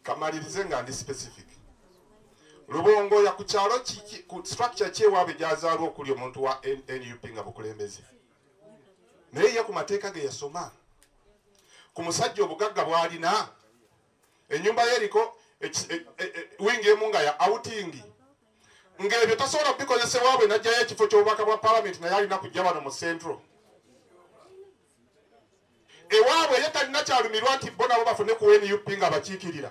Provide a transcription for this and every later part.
kamalirize nga ndi specific. Lubongo ya kuchalo ku structure kye wabe jazalo okuli omuntu wa NUP nga bukulembeze. Naye ya kumateka ge yasoma. Ku musajja obugagga bwalina enyumba yeriko wingi munga ya outing. Ngebe tasobola bikozese wabe najja ekifo ky'obubaka bwa parliament na yali nakujja bano mu central. Ewaabwe yetalina kyalumirwa nti bona bo bafune ku NUP nga bakiikirira.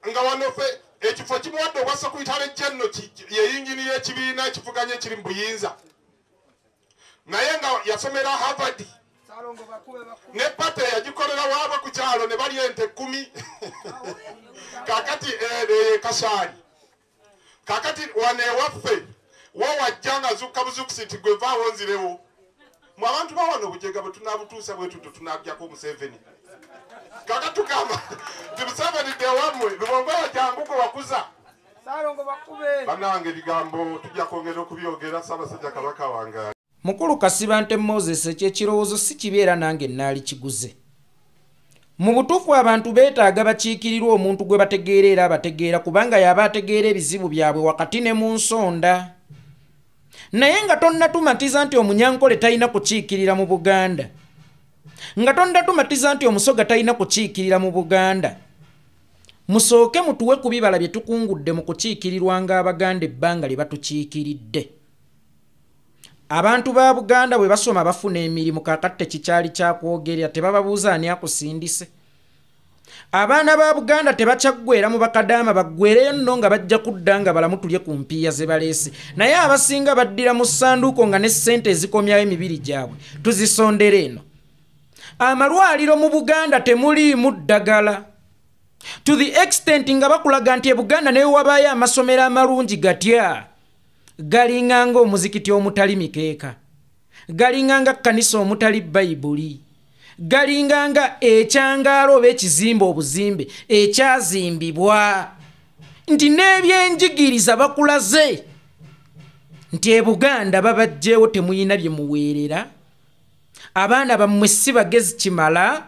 Nga wanofe ekifo kimuwadde obwasa kuyitale jenno yeyingini y'ekibiina ekivuganya ekiri mu buyinza. Naye nga yasomera Harvard. Ne pate yagikolera waabwe ku kyalo ne bali ente 10. Kakati kasali. Kakati wane waffe wawajjanga zukka buzukusi nti gwe vaawo nzirewo. Mu abantu bawano obujega bwe tunabutuusa bwe tuto tunagyako Museveni. Kakatu kama Museveni de wamwe Lubongo janguko wakuza. Salongo bakube. Banange bigambo tujja kwongera okubyogera Ssaabasajja Kabaka wange. Mukulu Kasibante Moses ekyekirowoozo si kibeera nange naali kiguze. Mu butuufu abantu beetaaga bakiikirirwa omuntu gwe bategeera era abategeera kubanga yaba ategeera ebizibu byabwe wakati ne mu nsonda. Naye nga tonnatumatiza nti omunyankole talina kukiikirira mu Buganda. Nga tonnatumatiza nti omusoga talina kukiikirira mu Buganda. Musooke mutuwe ku bibala bye tukungudde mu kukiikirirwa ng'Abaganda ebbanga lye batukiikiridde. Abantu ba Buganda bwe basoma bafuna emirimu kakati kikyali kyakwogerera tebababuuza ani akusindise. Abaana ba Buganda tebakyagwera mu bakadaama baggwereyo nno nga bajja kudda nga balamu tulye ku mpiya ze baleese. Naye abasinga baddira mu ssanduuko nga ne ssente ezikomyawo emibiri gyabwe tuzisondera eno. Amalwaliro mu Buganda temuliimu ddagala. To the extent nga bakulaga nti e Buganda naye wabaayo amasomero amalungi gatya. Galinganga omuzikiti omutali mikeeka. Galinganga kkanisa omutali Bayibuli. Galinganga ekyangaalo oba ekizimbe obuzimbe ekyazimbibwa. Nti n'ebyenjigiriza bakulaze. Nti e Buganda babajjeewo temuyina bye muweerera. Abaana bammwe si bagezi kimala.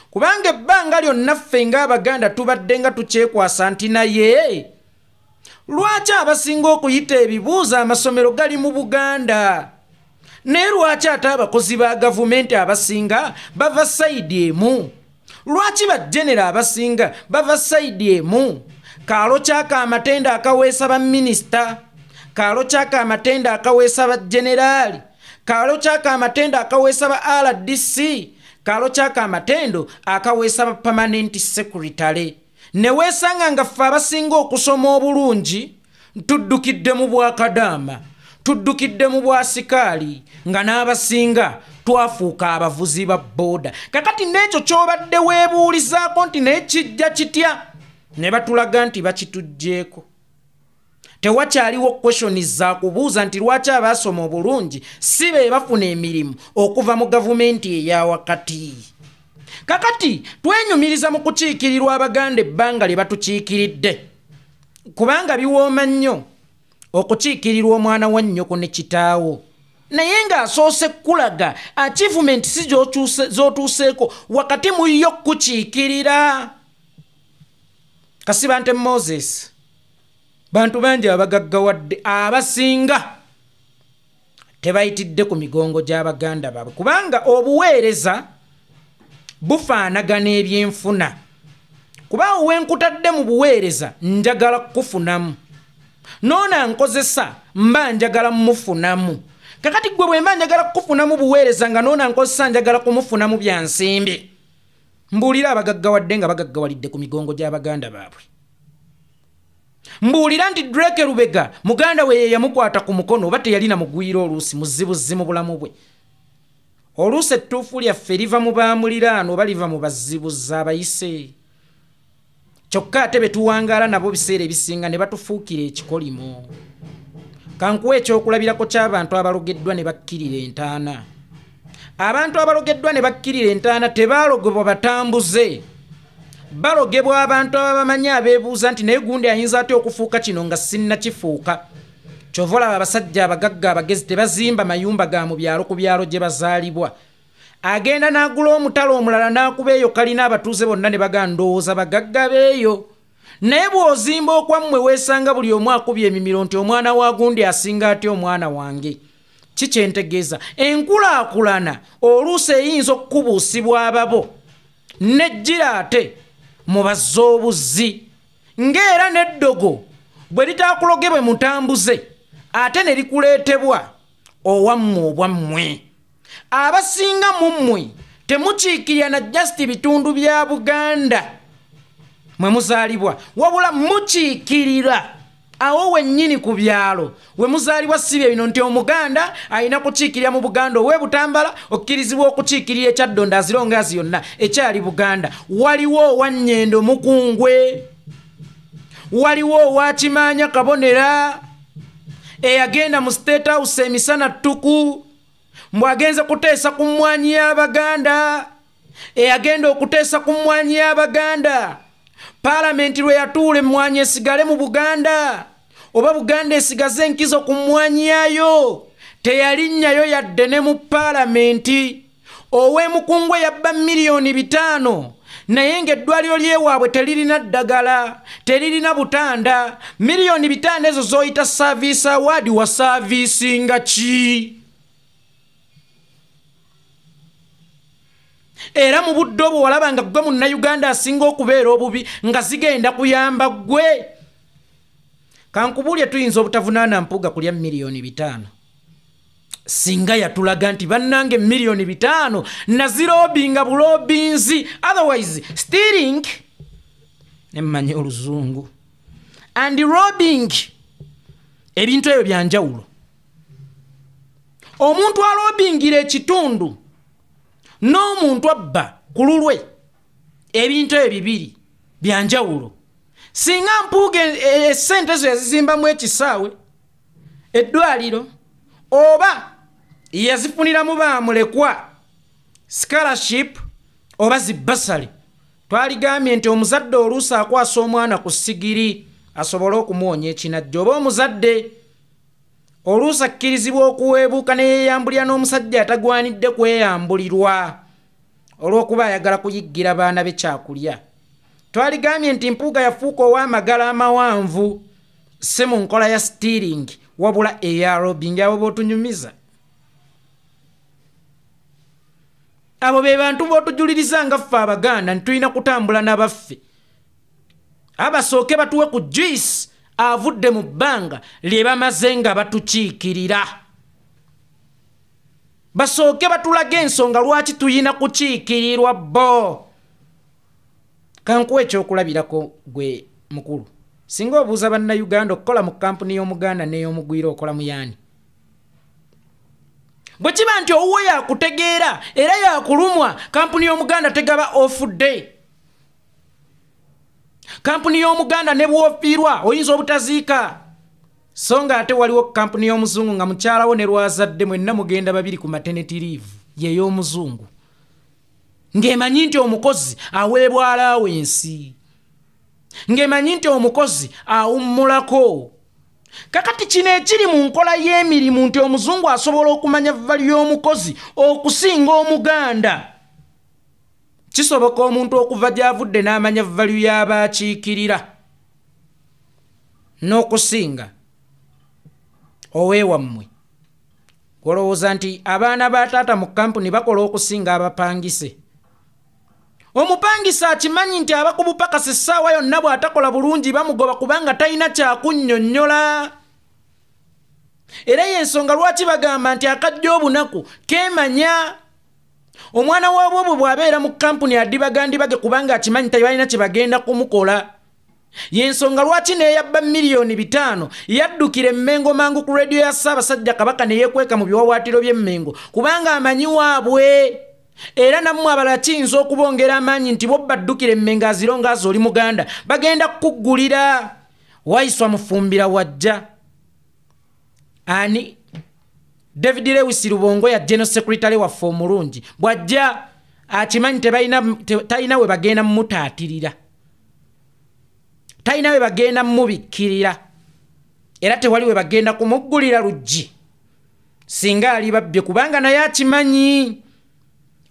Kubanga ebbanga lyonna ffe ng'Abaganda tubadde nga tukyekwasa nti naye lwaki abasinga okuyita ebibuuzo amasomero gali mu Buganda? Naye lwaki ate abakozi ba gavumenti abasinga bava sayidi emu? Lwaki bajenera abasinga bava sayidi emu? Kaalo kyaka amatenda akaweesa ba minisita, kaalo kyaka amatenda akaweesa ba generali, kaalo kyaka amatenda akaweesa ba RDC, kaalo kyaka amatendo akaweesa ba permanent secretary. Ne weesanga nga ffe abasinga okusoma obulungi tuddukidde mu bwakadaama, tuddukidde mu bwasikaali nga n'abasinga twafuuka abavuzi ba booda. Kakati n'ekyo ky'obadde weebuulizaako nti naye kijja kitya ne batulaga nti bakitugjeeko. Tewakyaliwo kweshoni za kubuuza nti lwaki abaasoma obulungi si be bafuna emirimu okuva mu gavumenti eya wakati. Kakati twenyumiriza mu kukiikirirwa Abaganda ebbanga lye batukiikiridde. Kubanga biwooma nnyo okukiikirirwa omwana wa nnyoko ne kitaawo. Naye ng'asoose kulaga achievement si z'otuuseeko wakati mu yo kukiikirira. Kasibante Moses bantu bangi abagaggawadde abasinga tebayitidde ku migongo gy'Abaganda baabwe kubanga obuweereza bufaanagana ebyenfuna. Kuba wenkutadde mu buweereza njagala kufunamu, noona nkozesa mba njagala mufunamu. Kakati gwe bwe mba njagala kufunamu buweereza nga noona nkozesa njagala kumufunamu bya nsimbi, mbuulira abagaggawadde nga bagaggawalidde ku migongo gy'Abaganda baabwe. Mbuulira nti Drake Lubega muganda we ye yamukwata ku mukono oba teyalina mugwira oluusi muzibuzi mu bulamu bwe. Oluusi ettuufu lyaffe liva mu baamuliraano oba liva mu bazibuzi abayise. Kyokka ate be tuwangaala nabo biseera ebisinga ne batufuukira ekikolimo. Kankuwa ekyokulabirako ky'abantu abalogeddwa ne bakkirira entaana. Abantu abalogeddwa ne bakkirira entaana tebaalogebwa batambuze. Balogebwa abantu abamanyi abeebuuza nti naye gundi ayinza ate okufuuka kino nga sinnakifuuka. Kyova olaba abasajja abagagga abagezi tebazimba mayumba ga mu byalo ku byalo gye bazaalibwa. agenda n'agula omutala omulala n'akuba eyo kalina abatuuze bonna ne bagandowooza bagagga beeyo naye bw'ozimba okwammwe weesanga buli omu akubye emimiro nti omwana wa gundi asinga atya omwana wange kikyentegeeza enkulaakulana oluusi eyinza okukubuusibwa ababo nejjira ate mubazza obuzzi ng'era n'eddogo bwe litaakuloge bwe mutambuze ate ne likuleetebwa owammwe obwammwe abasinga mu mmwe temukiikirya na just bitundu bya Buganda mwe muzaalibwa wabula mukiikirira awo wennyini ku byalo we muzaalibwa sibye bino nti omuganda alina kukiikirira mu Buganda owe Butambala okkirizibwa okukiikirira ekyaddonda azirongazi yonna ekyali Buganda waliwo owannyindo Mukungwe waliwo owakimanya Kabonera eyagenda mu State House emisana ttuku mbwagenze kuteesa ku mmwanyi y'Abaganda eyagenda okuteesa ku mmwanyi y'Abaganda Parliament lwe yatuule mmwanyi esigale mu Buganda oba Buganda esigaze enkizo ku mmwanyi yayo teyalinnyayo yadde ne mu Parliament owe Mukungwe yabba miliyoni 5 naye ng'eddwaliro ly'ewaabwe teririna ddagala teririna butanda miliyoni 5 ezo zoyita service award wa servicinga ki era mu budde obwo walaba nga gwe munnayuganda asinga okubeera obubi nga zigenda kuyamba gwe kankubulye tuyinza obutavunaana mpuga kulya miliyoni 5 singa yatulaga nti bannange miliyoni 5 nazirobinga bulobinzi otherwise stealing nemmanyi oluzungu and robbing ebintu ebyo byanjawulo omuntu alobingira ekitundu n'omuntu abba ku lulwe ebintu ebyo bibiri byanjawulo singa mpuuga essente ezo yazizimbamu ekisaawe eddwaliro oba yazifuniramu baamulekwa scholarship oba zibbasale twaligambye nti omuzadde oluusi akwasa omwana ku sigiri asobole okumuwonya ekinajja oba omuzadde oluusi akkirizibwa okuweebuuka ne yeeyambulira n'omusajja atagwanidde kweyambulirwa olw'okuba ayagala kuyiggira baana be kyakulya twaligambye nti mpuuga yafuuka ow'amagala amawanvu se mu nkola ya stealing wabula eya robbing abo b'otunyumiza abo be bantu b'otujuliriza nga ffe Abaganda ntulina kutambula n'abaffe abasooke batuwe ku juice avudde mu bbanga lye bamaze nga batukiikirira basooke batulaga ensonga lwaki tuyina kukiikirirwa bo kankuwa ekyokulabirako gwe mukulu singa obuuza bannayuganda okukola mu kampuni y'Omuganda n'ey'omugwira okola mu yaani bwe kiba nti owuwo yakutegeera era yakulumwa kampuni y'Omuganda tegaba off day kampuni y'Omuganda ne bwofiirwa oyinza obutaziika so nga ate waliwo kampuni y'Omuzungu nga mukyalawo ne lwazadde mwenna mugenda babiri ku maternity leave y'ey'Omuzungu ng'emanyi nti omukozi aweebwa allowance ng'emanyi nti omukozi awummulako kakati kino ekiri mu nkola y'emirimu nti Omuzungu asobola okumanya vvalu y'omukozi okusinga Omuganda kisoboka omuntu okuva gy'avudde n'amanya vvalu y'abakiikirira n'okusinga oweewammwe olowooza nti abaana ba taata mu kampuni bakola okusinga abapangise omupangisa akimanyi nti aba ku bupakasi essaawa yonna bw'atakola bulungi bamugoba kubanga talina kyakunnyonnyola era y'ensonga lwaki bagamba nti akajja obunaku keemanya omwana waabwo bw'abeera mu kampuni adibagandibage kubanga akimanyi tebalina kye bagenda kumukola y'ensonga lwaki neeyabba miliyoni 5 yaddukira Emmengo mangu ku radio ya Ssaabasajja Kabaka ne yeekweka mu biwawaatiro by'Emmengo kubanga amanyi waabwe era nammwe abalala kiyinza okubongera amaanyi nti bo baddukira Emmengo azironga azi oli Muganda bagenda kukuggulira waiswa mufumbira wajja ani David Lewis Lubongo ya General Secretary waffe omulungi bwajja akimanyi talina we bagenda mutaatirira talina we bagenda mubikkirira era tewali we bagenda kumuggulira luggi singa ali babbe kubanga naye akimanyi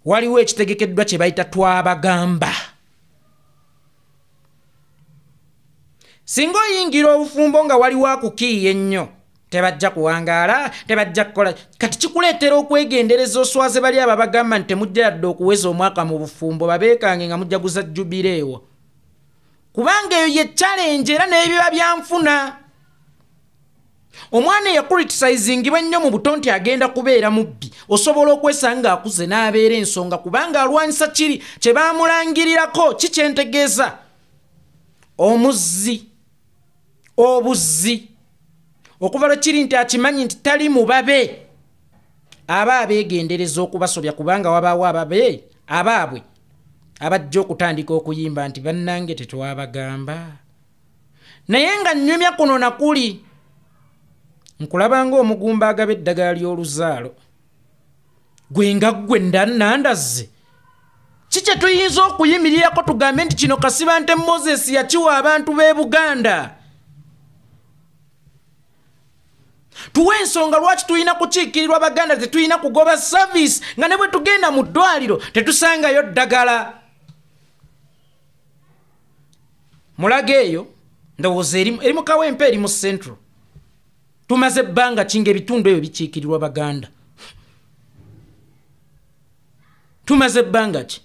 waliwo ekitegekeddwa kye bayita twabagamba. Singa oyingira obufumbo nga waliwo akukiiye ennyo tebajja kuwangaala, tebajja kukola. Kati kikuleetera okwegendereza oswaze bali abo bagamba nti temujja yadde okuweza omwaka mu bufumbo babeekange nga mujjaguza jubireewo. Kubanga eyo ye challenge era n'ebiba byanfuna. Omwana yakulitisizingibwa ennyo mu buto nti agenda kubeera mubbi. Osobola okwesanga akuze n'abeera ensonga kubanga alwanyisa kiri kye baamulangirirako kikyentegeeza. Omuzzi, obuzzi, okuva lwe kiri nti akimanyi nti tali mubabe aba abeegendereza okubasobya kubanga wabaawo abaabwe abajja okutandika okuyimba nti bannange tetwabagamba. Naye nga nnyumya kuno nakuli nkulabanga omugumba agaba eddagala ly'oluzaalo gwe nga ggwe nandazze. Kiki tuyinza okuyimirirako tugambe nti kino Kasibante Moses yakiwa abantu b'e Buganda? Tuwe ensonga lwaki tulina kukiikirirwa Baganda tetulina kugoba service nga ne bwe tugenda mu ddwaliro tetusangayo ddagala. Mulaga eyo ndowooza eri mu Kawempe eri mu Central. Tumaze ebbanga kinga ebitundu ebyo bikiikirirwa Baganda. Tumaze ebbanga ki?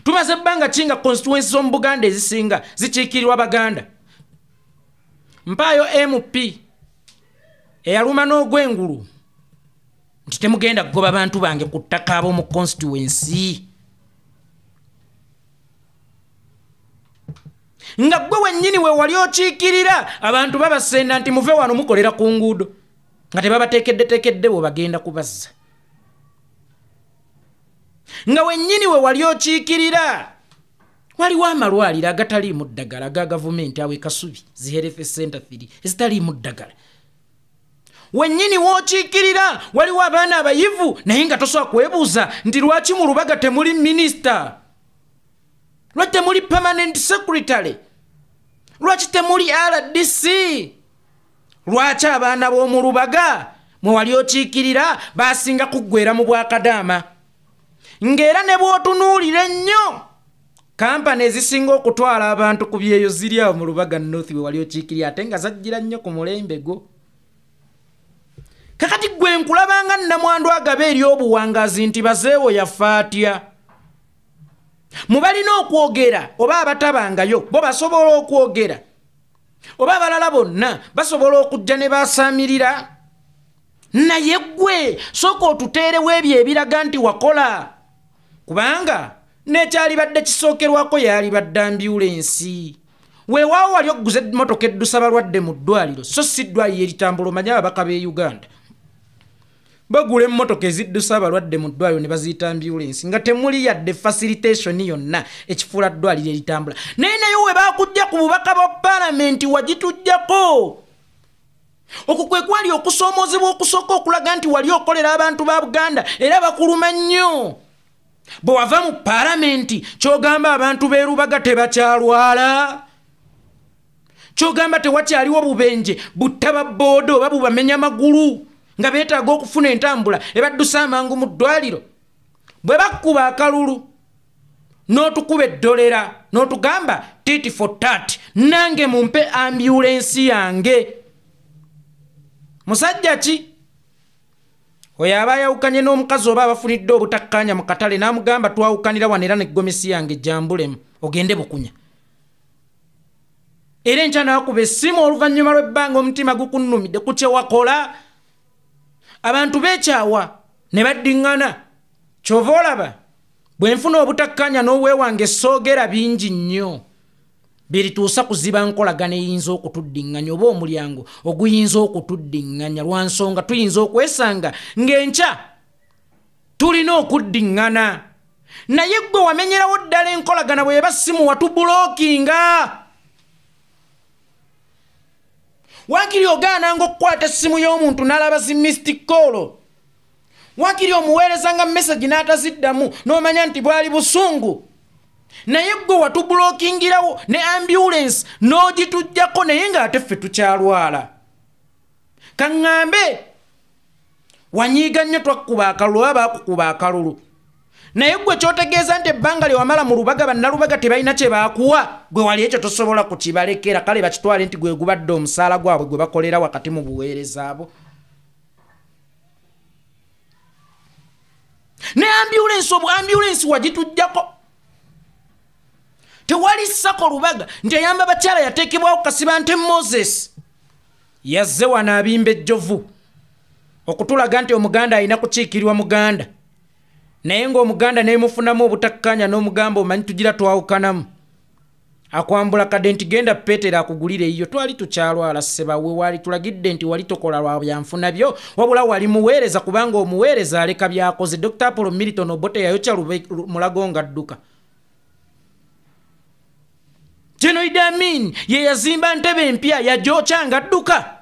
Tumaze ebbanga kinga constituency z'omu Buganda ezisinga zikiikirirwa Baganda. Mpaayo MP eyaluma n'ogwengulu nti temugenda kugoba abantu bange ku ttaka ab'omu constituency. Nga gwe wennyini we wali okiikirira abantu babasenda nti muve wano mukolera ku nguudo nga tebabateekedde bo bagenda kubazza. Nga wennyini we wali okiikirira waliwo amalwaliro agataliimu ddagala aga gavumenti awe Kasubi zi health center 3 ezitaliimu ddagala. Wennyini w'okiikirira waliwo abaana abayivu naye nga tosobola kwebuuza nti lwaki mu Lubaga temuli minisita, lwaki temuli permanent secretary, lwaki temuli RDC, lwaki abaana b'omu Lubaga mwe wali okiikirira basinga kuggweera mu Bwakadaama. Ng'era ne bw'otunuulira ennyo kampani ezisinga okutwala abantu ku byeyo ziri awo mu Lubaga North we wali okiikirira ate nga zajjira nnyo ku mulembe go. Kakati gwe nkulabanga nnamwandu agaba eri obuwangazi nti bazeewo yafa atya. Mubalina okwogera oba abatabangayo bo basobola okwogera oba abalala bonna basobola okujja ne basaamirira. Naye gwe sooka otuteerewo ebyo ebiraga nti wakola kubanga nekyali badde kisookerwako yali badde ambulensi. Weewaawo wali okuguza emmotoka eddusa balwadde mu ddwaliro so si ddwaliro eritambula omanya ababaka b'e Uganda bagula emmotoka eziddusa abalwadde mu ddwaliro ne baziyita ambulensi nga temuli yadde facilitation yonna ekifuula ddwaliro eritambula. Naye nayo we baakujja ku bubaka bwa paalamenti wagitujjako. Okwo kwe kwali okusoomoozebwa okusooka okulaga nti wali okolera abantu ba Buganda era bakuluma nnyo. Bwe wava mu paalamenti ky'ogamba abantu b'e Lubaga tebakyalwala, ky'ogamba tewakyaliwo bubenje butta ba boodo oba bubamenya magulu nga beetaaga okufuna entambula ebaddusa amangu mu ddwaliro. Bwe bakkuba akalulu n'otukuba eddolera n'otugamba tit for tat nange mumpe ambulensi yange. Musajja ki oyo aba yawukanye n'omukazi oba abafunidde obutakkaanya mu katale n'amugamba twawukanira wano era neggomesi yange jambulemu ogende Bukunya. Era enkya n'akuba essimu oluvannyuma lw'ebbanga omutima gukunnumidde ku kye wakola. Abantu beekyawa ne baddiŋŋana. Kyova olaba bwe nfuna obutakkaanya n'oweewange soogera bingi nnyo birituusa kuziba nkolagana eyinza okutuddiŋŋanya oba omulyango oguyinza okutuddiŋŋanya lwa nsonga tuyinza okwesanga ng'enkya tulina okuddiŋŋana. Naye gwe wamenyerawo ddala enkolagana bwe yeba simu watubulookinga. Waakiri ogaananga okukwata essimu y'omuntu n'alaba zi missed call. Waakiri omuweereza nga message n'ataziddamu n'omanya nti bwali busungu. Naye gwe watubulookingirawo ne ambulance n'ogitujjako naye ng'ate ffe tukyalwala. Kaŋŋambe wanyiiga nnyo twakkuba akalulu aba akukuba akalulu naye gwe kyotegeeza nti ebbanga lye wamala mu lubaga bannalubaga tebalina kye baakuwa gwe wali ekyo tosobola kukibalekera kale bakitwale nti gwe gubadde omusaala gwabwe gwe bakolera wakati mu buweereza abo ne ambulensi wagitujjako tewali ssako lubaga nti eyamba bakyala yateekebwawo kasiba nti Moses yazze wano abimba ejjovu okutulaga nti omuganda alina kukiikirirwa muganda naye ng'omuganda neemufunamu obutakkanya n'omugamba omanyi tugira twawukanamu akwambula kadde nti genda Peetero akugulire eyo twali tukyalwala ssebawe wali tulagidde nti wali tokola lwa byanfuna byo wabula wali muweereza kubanga omuweereza aleka byakoze Dr. Apollo Milton Obote yayokya mulago nga dduka General Idi Amin ye yazimba ntebe empya yajokya nga dduka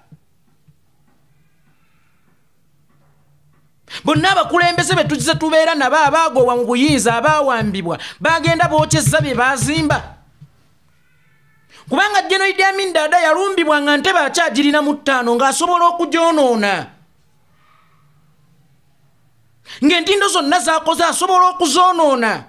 bonna abakulembeze betugize tubeera nabo abaagobwa mu buyinza abaawambibwa bagenda bookyezza bye baazimba kubanga General Idi Amin Dada yalumbibwa nga ntebe akyagirina mu 5 ng'asobola okugyonoona ng'entindo zonna zaakoze asobola okuzoonoona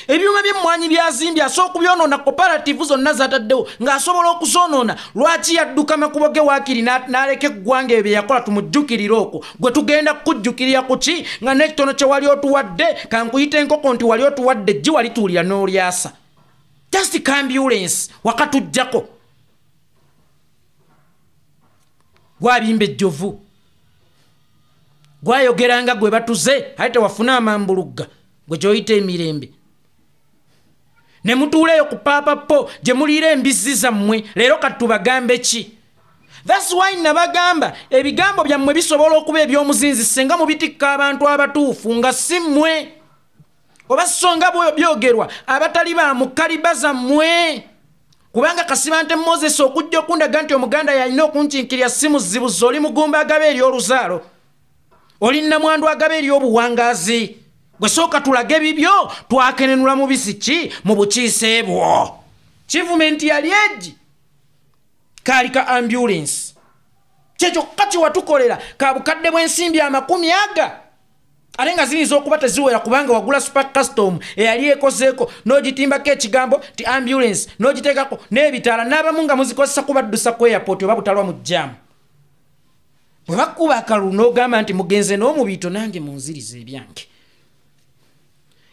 ebyuma by'emmwanyi byazimbye asobola okubyonoona cooperative zonna zataddewo ng'asobola okuzoonoona lwaki yadduka makubo ge waakiri n'aleka eggwanga ebyo yakola tumujjukirire okwo gwe tugenda kukujjukirira ku ki nga n'ekitono kye wali otuwadde kankuyita enkoko nti wali otuwadde ggi wali tuwulira n'olyasa just ambulance wakatujjako gwabimba ejjovu gwayogeranga gwe batuze ate tewafuna amambulugga gwe kyoyita emirembe ne mutuuleyo ku paapapo gye muliira embizzi zammwe leero kati tubagambe ki that's why nabagamba ebigambo byammwe bisobola okuba eby'omuzinzi senga mubitikka abantu abatuufu nga si mmwe oba songa byogerwa abatali ba mukaliba zammwe kubanga kasiba nti Moses okujja okundaga nti omuganda yalina okunkinkirya si muzibuzi oli mugumba agaba eri oluzaalo oli nnamwandu agaba eri obuwangaazi gwe sooka tulage bibyo twakenenula mubisi ki mu bukiise bwo kivumenti yali egi kaali ka ambulance kyekyo kati watukolera ka bukadde bw'ensimbi 100 ate nga ziyinza okuba teziwera kubanga wagula super custom eyali ekozeeko n'ogitimbako ekigambo ti ambulance n'ogiteekako n'ebitaala n'abamu nga muzikozesa kubaddusa ku airport oba butalwa mu jjaamu bwe bakuba akalulu n'ogamba nti mugenze n'omubiito nange munziriza ebyange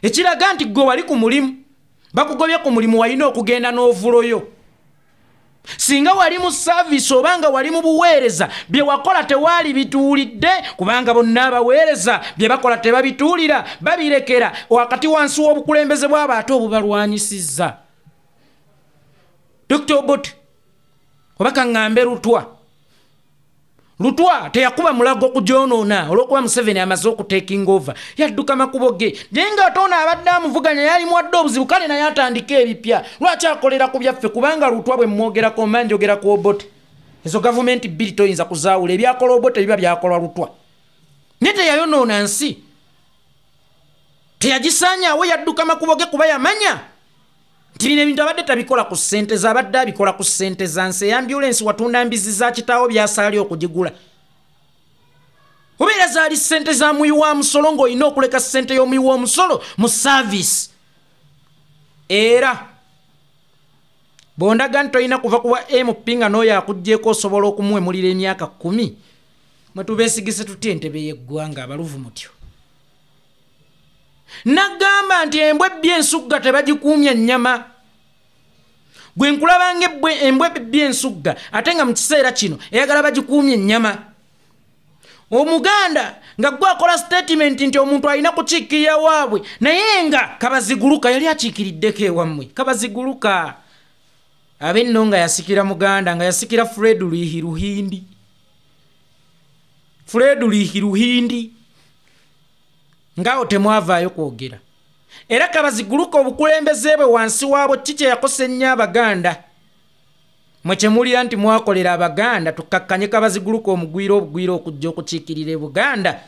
ekiraga nti gwe wali ku mulimu bakugobye ku mulimu walina okugenda n'ovuloyo singa wali mu service obanga wali mu buweereza bye wakola tewaali bituulidde kubanga bonna abaweereza bye bakola tebabituulira babirekera wakati wansi w'obukulembeze bw'abo ate obubalwanyisizza Dr. Obote obaka ngambe Lutwa teyakuba mulago kugyonoona olw'okuba Museveni amaze okutaking over yadduka makubo ge naye nga toona abadde amuvuganya yali muwadde obuzibu kale naye atandika ebipya lwaki akolera ku byaffe kubanga Lutwa bwe mwogerako mba njogera ku Obote ezo gavumenti bbiri toyinza kuzaawula ebyakola Obote biba byakolwa Lutwa naye teyayonoona nsi teyagisaanyaawo yadduka makubo ge kuba yamanya nti bino ebintu abadde tabikola ku ssente abadde abikola ku ssente za nsi ambulance watunda mbizi za kitaawo byasaali okugigula obeera zaali ssente za muyi wa musolo ng'olina okuleka ssente y'omuyi w'omusolo mu service era bondaga nti olina kuva kuba MP nga n'oyo akuggyeko osobola okumwemulira emyaka 10 mwe tubeesigise tutya entebe y'eggwanga abaluvu mutyo nagamba nti embwa ebbye ensugga tebagikuumya nnyama gwe nkulabanga embwa ebbye ensugga ate nga mu kiseera kino eyagala bagikuumya ennyama omuganda nga gwe akola statement nti omuntu alina kukiikirira waabwe naye nga kabaziguluka yali akiikiriddeko ewammwe kabaziguluka abenno nga yasikira muganda nga yasikira Fred Luhiruhindi ngaawo temwavaayo kwogera era kabaziguluka obukulembeze bwe wansi waabo kiki yakosa ennyo abaganda mwe kyemulira nti mwakolera abaganda tukakkanye kabaziguluka obugwira okujja okukiikirira Buganda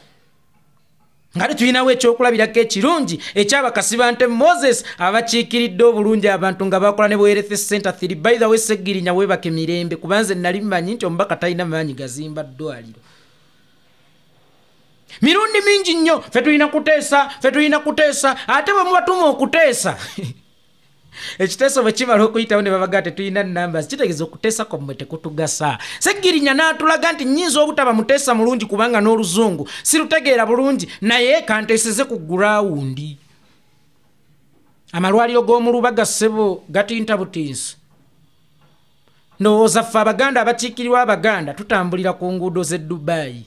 nga tetulinawo ekyokulabirako ekirungi ekyabakasiba nte Moses abakiikiridde obulungi abantu nga bakola ne Health Center 3 by the way Seggirinya webake mirembe kubanze nali mmanyi nti omubaka talina maanyi gazimba ddwaliro mirundi mingi nnyo ffe tulina kuteesa ate bwe mubatuma okuteesa ekiteeso bwe kimala okuyitawo ne babaga tetulina numbers kitegeeza okuteesa kwammwe tekutugasa Seggirinya n'atulaga nti nnyinza obutaba muteesa mulungi kubanga n'oluzungu sirutegeera bulungi naye kanteeseze ku gurawundi amalwaliro g'omu Lubaga ssebo gatinta butinsi ndowooza ffe Abaganda abakiikirirwa Abaganda tutambulira ku nguudo z'e Dubai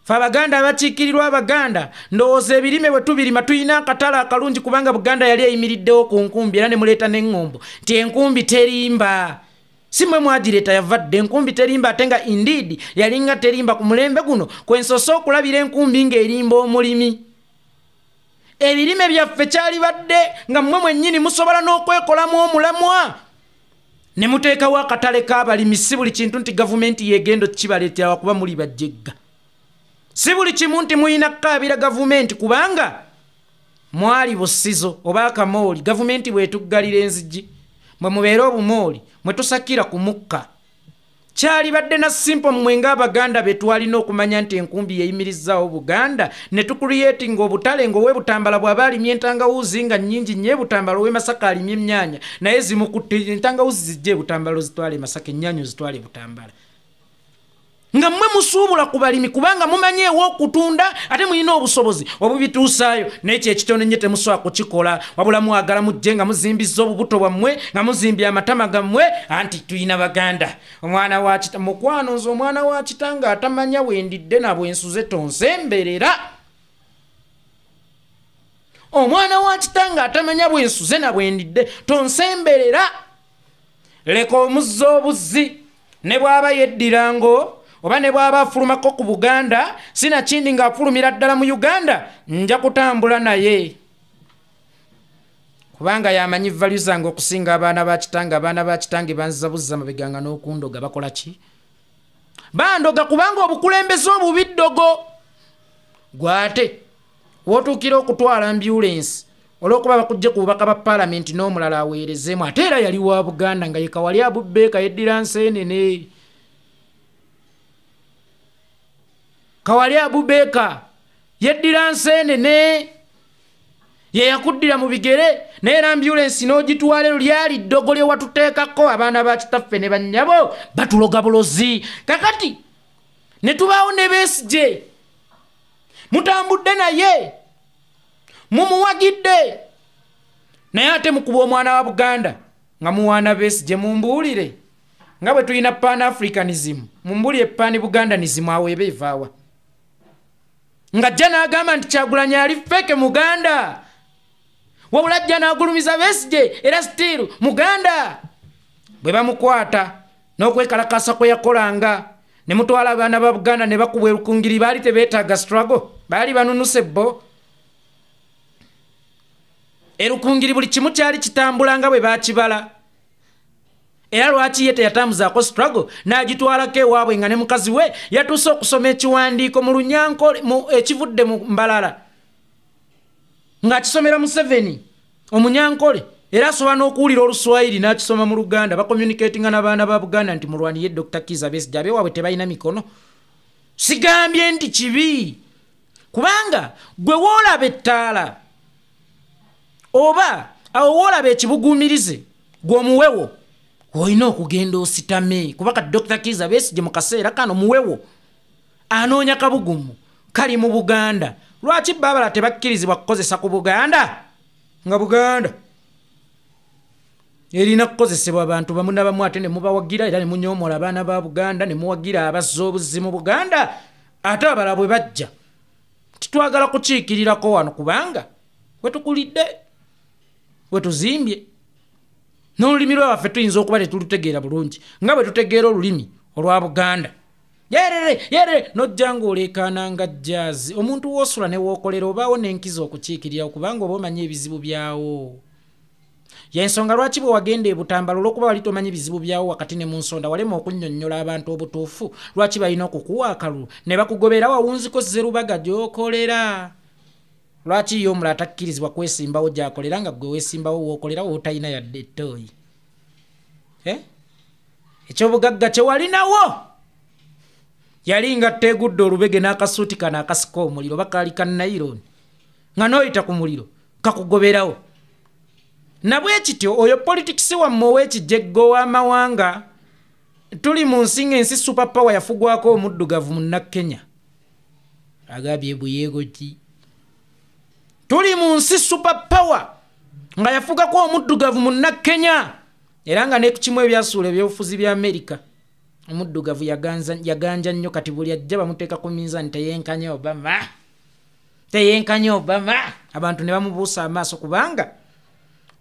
ffe Abaganda abakiikirirwa Abaganda ndowooza ebirime bwe tubirima tulina akatala akalungi kubanga Buganda yali eyimiriddewo ku nkumbi era ne muleeta n'eŋŋombo nti enkumbi terimba si mmwe mwagireeta yavadde enkumbi terimba ate nga indeed yalinga terimba ku mulembe guno kwensoose okulabira enkumbi ng'erimba omulimi ebirime byaffe kyali badde nga mmwe mwennyini musobola n'okwekolamu omulamwa ne muteekawo akatale k'abalimi si buli kintu nti gavumenti yegendo kibaleetera kuba muli bajjegga si buli kimu nti muyina kkaabira gavumenti kubanga mwali busizo oba akamooli gavumenti bwetuggalira enzigi mwe mubeera obumooli mwe tusakira ku mukka kyali badde na simple mmwe ng'Abaganda be twalina okumanya nti enkumbi yeyimirizaawo Buganda ne tukuliyetinga obutale ng'owe Butambala bw'aba alimye entangawuzi nga nnyingi nnyo Butambala owe Masaka alimye ennyaanya naye zimukutte entangawuzi zijje Butambala ozitwale Masaka ennyaanya ozitwale Butambala nga mmwe musuubula ku balimi kubanga mumanyeewo okutunda ate mulina obusobozi obubituusaayo n'ekyo ekitono nnyo temusobola kukikola wabula mwagala mujje nga muzimbizza obubuto bwammwe nga muzimbye amatama gammwe anti tulina Baganda omwana wa mukwano nze omwana wa kitanga atamanya wendidde na bwensuze tonsemberera omwana wa kitanga atamanya bwensuze na bwendidde tonsemberera leka omuzza obuzzi ne bw'aba yeddirango oba ne bw'aba afulumako ku Buganda sina kindi ng'afulumira ddala mu Uganda nja kutambula naye kubanga yamanyi value zange okusinga abaana ba kitange banziza buzza mabeganga n'okundoga bakola ki bandoga kubanga obukulembeze obubiddogo gwate wotuukira okutwala ambulance olw'okuba bakujje ku bubaka ba Parliament n'omulala aweerezeemu ate era yali wa Buganda nga ye Kawalya Abubeeka yeddira nseenene Kawalya Abubeeka yeddira nseenene ye yakuddira mu bigere naye ambulance n'ogitwala lyali ddogo lye watuteekako abaana ba kitaffe ne bannyabo batuloga bulozi kakati ne tubaawo ne Besigye mutambudde naye mumuwagidde naye ate mukuba omwana wa Buganda nga muwaana Besigye mumbuulire nga bwe tulina Pan-Africanism mumbuulire Pan-Bugandanism awo eba evaawa nga ajja n'agamba nti Kyagulanyi ali feke Muganda wabula ajja n'agulumiza Besigye era still Muganda bwe bamukwata n'okwekalakasa kwe yakolanga ne mutwala abaana ba Buganda ne bakubwa erukungiri baali tebeetaaga struggle baali banunuse bo erukungiri buli kimu kyali kitambulanga bwe bakibala era lwaki ye teyatambuzaako struggle n'agitwalako ewaabwe nga ne mukazi we yatuuse okusoma ekiwandiiko mu Lunyankole ekivudde mu Mbalala ng'akisomera Museveni Omunyankole era asobola n'okuwulira Oluswayiri n'akisoma mu Luganda bakomyuniketinga n'abaana ba Buganda nti mulwaniye Dr. Kizza Besigye abeewaabwe tebalina mikono sigambye nti kibi kubanga gwe woolaba ettaala oba awo woolaba ekibuguumirize gw'omuwewo olina okugenda ositame kubaka Dr. Kizza Besigye mu kaseera kano muwewo anoonya kabugumu kali mu Buganda lwaki baabala tebakkirizibwa kukozesa ku Buganda nga Buganda erina kukozesebwa abantu bamu n'abamu ate ne mubawagira era ne munyoomola abaana ba Buganda ne muwagira abazza obuzzi mu Buganda ate abala bwe bajja titwagala kukiikirirako wano kubanga wetukulidde wetuzimbye n'olulimi lwaffe tuyinza okuba tetulutegeera bulungi nga bwe tutegeera olulimi olwa Buganda yerere nojja ng'oleekaana nga jazz omuntu w'osula ne w'okolera obaawo n'enkiza okukiikirira kubanga oba omanyi ebizibu byawo yensonga lwaki bwe wagenda e Butambala olw'okuba wali tomanyi bizibu byawo wakati ne mu nsonda walema okunnyonnyola abantu obutuufu lwaki balina okukuwa akalulu ne bakugobera wawunziko Zerubaga gy'okolera lwaki yo omulala takkirizibwa kwesimbawo gy'akolera nga gwe weesimbawo w'okolera w'otalina yadde ettooyi ekyobugagga kye walinawo yali nga tegudde olubege n'akasuuti kana akasika omuliro bakaali ka naironi nga n'oyita ku muliro kakugoberawo. Nabwe kityo oyo politics wammwe ow'ekijjeggo w'amawanga tuli mu nsi ng'ensi super power yafugwako omuddugavu munnakenya agambye buyeego ki. Tuli mu nsi super power nga yafugako omuddugavu munnakenya era nga n'ekimu ebyasuula ebyobufuzi bya Amerika omuddugavu yaganja nnyo kati buli ajja bamuteeka ku minzaani teyenkanya Obama abantu ne bamubuusa amaaso kubanga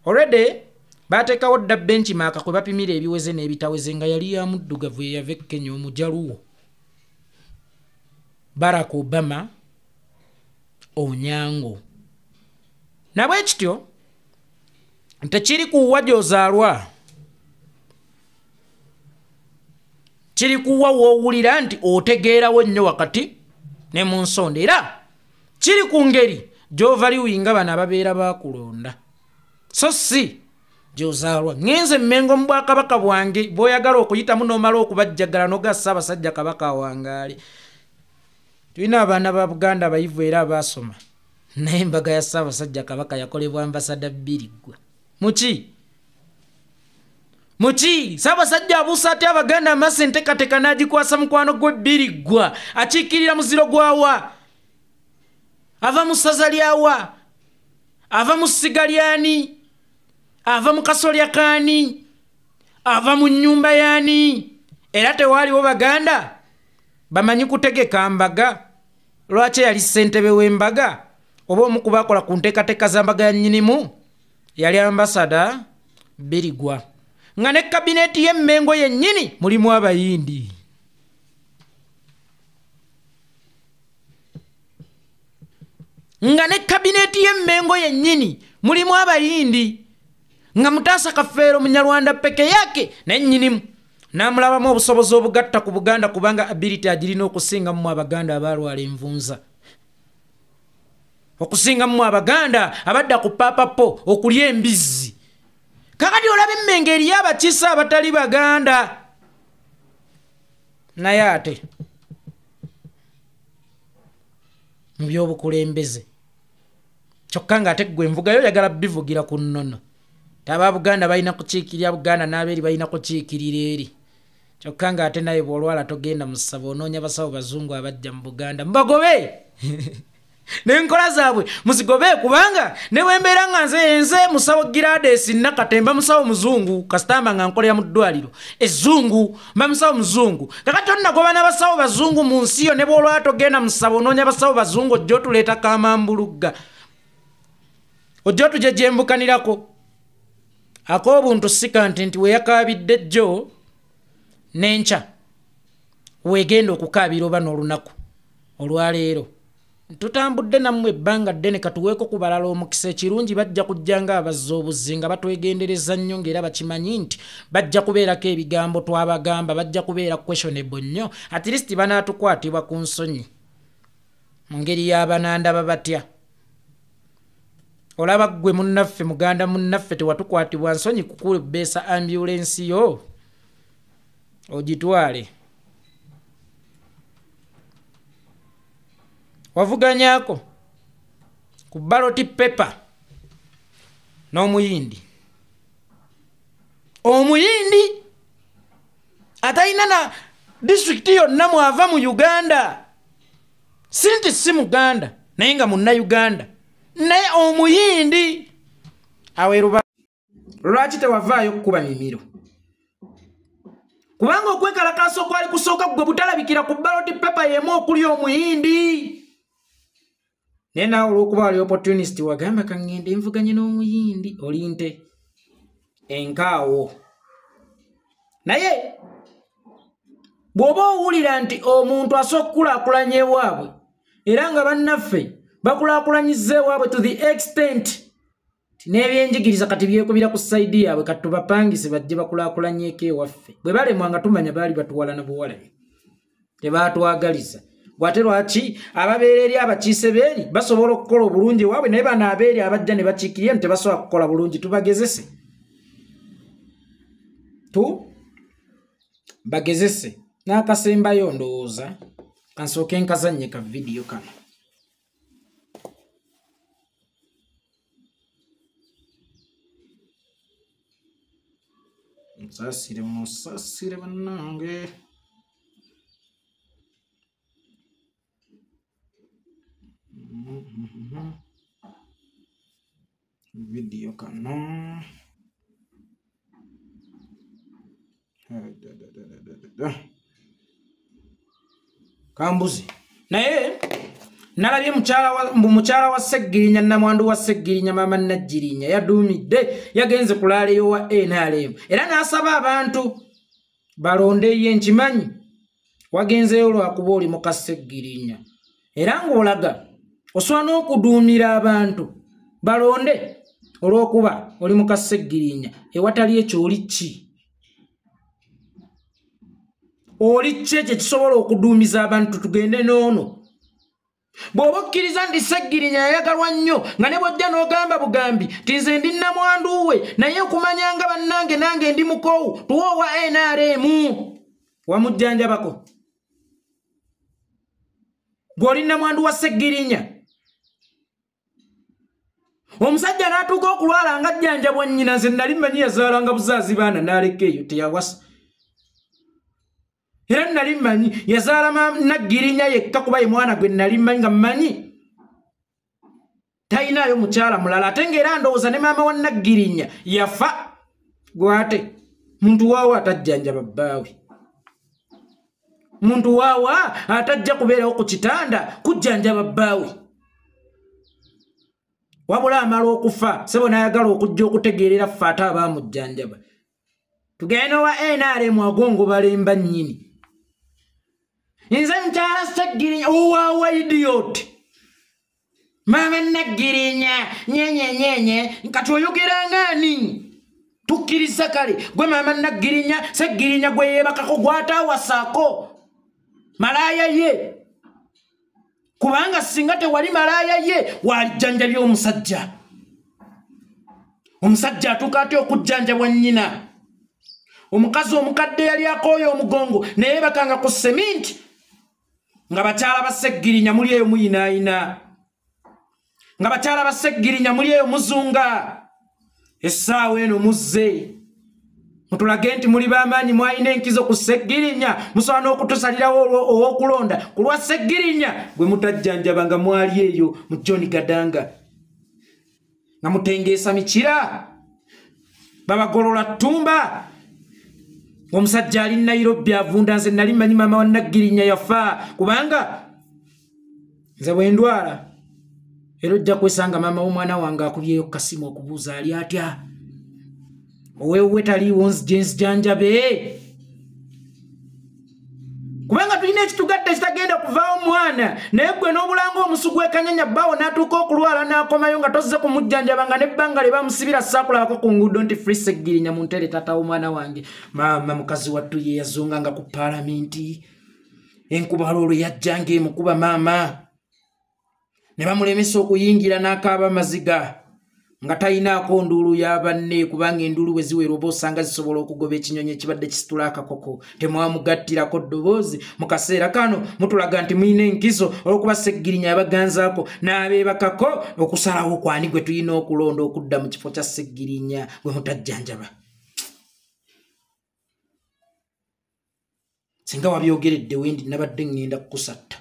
already bateekawo dda benchmark kwe bapimira ebiweze n'ebitaweze nga yali ya muddugavu eyava e Kenya omujaluwo Barack Obama Onyango. Nabwe kityo tekiri kuwa gy'ozaalwa kiri kuwa woowulira nti otegeerawo nnyo wakati ne mu nsonda era kiri ku ngeri gy'ovaliwinga bano ababeera baakulonda so si gy'ozaalwa. Ngenze Mmengo mu bwakabaka bwange bw'oyagala okuyitamu n'omala okubajjagala n'ogassa abasajja kabaka awangaale. Tulina abaana ba Buganda abayivu era abaasoma naye embaga ya Ssaabasajja Kabaka yakolebwa ambasada Biriggwa. Muki Ssaabasajja abuusa ate Abaganda amasa enteekateeka n'agikwasa mukwano gwe Biriggwa akiikirira muziro gwawa ava mu ssaza lyawa ava mu ssiga lyani ava mu kasolya kaani ava mu nnyumba yaani era tewaaliwo Baganda bamanyi kutegeka mbaga. Lwaki yali ssentebe w'embaga oba omu ku baakola ku nteekateeka za mbaga ya nnyinimu yali ambasada Biriggwa nga ne kabineeti y'Emmengo yennyini mulimu Abayindi. Nga ne kabineeti y'Emmengo yennyini mulimu Abayindi nga Mutaasa Kafeero Munyarwanda peke yake nennyinimu namulabamu obusobozi obugatta ku Buganda kubanga ability agirina okusinga mu Abaganda abalwala envunza okusinga mu Abaganda abadda ku papapo okulya embizzi. Kakati olaba Emmengo eriyo abakiise abatali Baganda naye ate mu by'obukulembeze kyokka nga ate gwe envuga yo yagala bivugira ku nnono taba Buganda balina kukiikirira Buganda n'abeeri balina kukiikirira eri kyokka nga ate naye bw'olwala togenda mu ssabo onoonya basawo bazungu abajja mu Buganda mbagobe n'enkola zaabwe muzigobe kubanga ne bwembeera nga nze musawo Gradesi Nakatemba musawo muzungu kasitamba nga nkolera mu ddwaliro ezzungu mba musawo muzungu kakati onnagoba n'abasawo bazungu mu nsi yo ne bw'olwala togenda mu ssabo onoonya basawo bazungu ojja otuleeta kamambulugga ojja otujejembukanirako ak'obuntu si kanti weyakaabidde jjo n'enkya weegenda okukaabira oba n'olunaku olwaleero tutambudde nammwe ebbanga ddene katuweeko ku balala omukisa ekirungi bajja kujja nga abazza obuzzi nga batwegendereza nnyo ng'era bakimanyi nti bajja kubeerako ebigambo twabagamba bajja kubeera questionable nnyo at least banaatukwatibwa ku nsonyi mu ngeri y'abanandaba batya. Olaba gwe munnaffe Muganda munnaffe tewatukwatibwa nsonyi kukubeesa ambulance yo ogitwale wavuganyako ku ballot paper n'omuyindi atayina na district yonna mwava mu Uganda sinti si Muganda naye nga munna Uganda naye omuyindi aweruba. Lwaki tewavaayo kukuba mimiro kubanga okwekalakaasa okwali kusooka gwe butalabikira ku ballot paper y'emu okuli omuyindi naye naawe olw'okuba wali opportunist wagamba kaŋŋende nvuganye n'omuyindi oli nte enkaawo. Naye bw'oba owulira nti omuntu asooka okukulaakulanya ewaabwe era nga bannaffe bakulaakulanyiza ewaabwe to the extent n'ebyenjigiriza kati byekubira ku sayidi yaabwe kati tubapangise bajje bakulaakulanyeeko ewaffe bwe balemwa nga tumanya baali batuwalana buwalabi tebaatwagaliza bw'ate lwaki ababeera eri abakiise beeri basobola okukola obulungi ewaabwe naye bano abeeri abajja ne bakiikirira nti tebasobola kukola bulungi tubagezese bagezese n'akasembayo ndowooza Kansooke nkazannye ka video kano. Musasire bannange. Video kano. Kambuzi. Naye nalabye mukyala wa Sseggirinya Namwandu wa Sseggirinya Mama Nagirinya yaduumidde yagenze kulaaleyo wa NRM era n'asaba abantu balondeyo nkimanyi wagenzeyo lwakuba oli mu Kasseggirinya era ng'olaga osobola n'okuduumira abantu balonde olw'okuba oli mu Kasseggirinya ewatali ekyo oli ki? Oli ki ekyo kisobola okuduumiza abantu tugende n'ono? Bw'oba okkiriza nti Sseggirinya yayagalwa nnyo nga ne bw'ojja n'ogamba bugambi ti nze ndi Namwandu we naye okumanya nga bannange nange ndi mukowu tuwa owa NRM wamujjanjabako. Gw'oli Namwandu wa Sseggirinya omusajja n'atuuka okulwala nga ajjanjabwa nnyina nze nali mmanyi yazaalanga buzaazi baana n'aleka eyo teyawasa. Era nali mmanyi yazaala Nagirinya yekka kuba ye mwana gwe nali mmanyi nga mmanyi tayinaayo mukyala mulala ate ng'era ndowooza ne maama wa Nagirinya yafa gwate. Muntu waawa atajjanjaba bbaawe, muntu waawa atajja kubeerawo ku kitanda kujjanjaba bbaawe. Wabula amala okufa sebo n'ayagala okujja okutegeerera ffe ate abaamujjanjaba. Tugenda wa NRM agongo balemba nnyini. Nze mukyala Sseggirinya owaawa idiot. Mama Nagirinya nyenyenyenye kati oyogera ng'ani? Tukkiriza kale gwe Mama Nagirinya Sseggirinya gwe yeebakako gw'ataawasaako malaaya ye. Kubanga singa tewali malaaya ye walijjanjabya omusajja. Omusajja atuuka atya okujjanjabwa nnyina? Omukazi omukadde yali akooya omugongo naye bakanga ku seminti nga bakyala ba Sseggirinya muli eyo muyinaayina, nga bakyala ba Sseggirinya muli eyo muzunga. Essaawa eno muzze mutulage nti muli b'amaanyi mwalina enkizo ku Sseggirinya musobola n'okutusalirawo ow'okulonda ku lwa Sseggirinya gwe mutajjanjaba nga mwali eyo mu John Gadanga nga mutengeesa mikira babagolola ttumba. Omusajja ali Nairobi avunda nze nali mmanyi maama wa Nagirinya yafa kubanga nze bwe ndwala era ojja kwesanga maama w'omwana wange akubyeyo kasimu okubuuza ali atya oweewuwe taliiwo nzijjanjabe kubanga tulina ekitugadde kitagenda kuvaawo mwana naye gwe n'obulanga omusu gwekanyanya bbaawo n'atuuka okulwala n'akomayo nga tozze kumujjanjaba nga n'ebbanga lye bamusibira saakulabako ku nguudo nti Free Sseggirinya muntere taata w'omwana wange. Maama mukazi wattu ye yazunganga ku paalamenti enkubalo olwo yajjanga emukuba maama ne bamulemesa okuyingira n'akaaba maziga nga talinaako nduulu ya banne kubanga enduulu bwe ziwera oba osanga zisobola okugoba ekinyonyi ekibadde kisitula akakoko temwamugattirako ddoboozi. Mu kaseera kano mutulaga nti mulina enkizo olw'okuba Sseggirinya yabaganzaako n'abeebakako okusalawo kwani gwe tulina okulonda okudda mu kifo kya Sseggirinya gwe mutajjanjaba. Singa wabyogeredde wendi nabadde ŋŋenda kukusatta.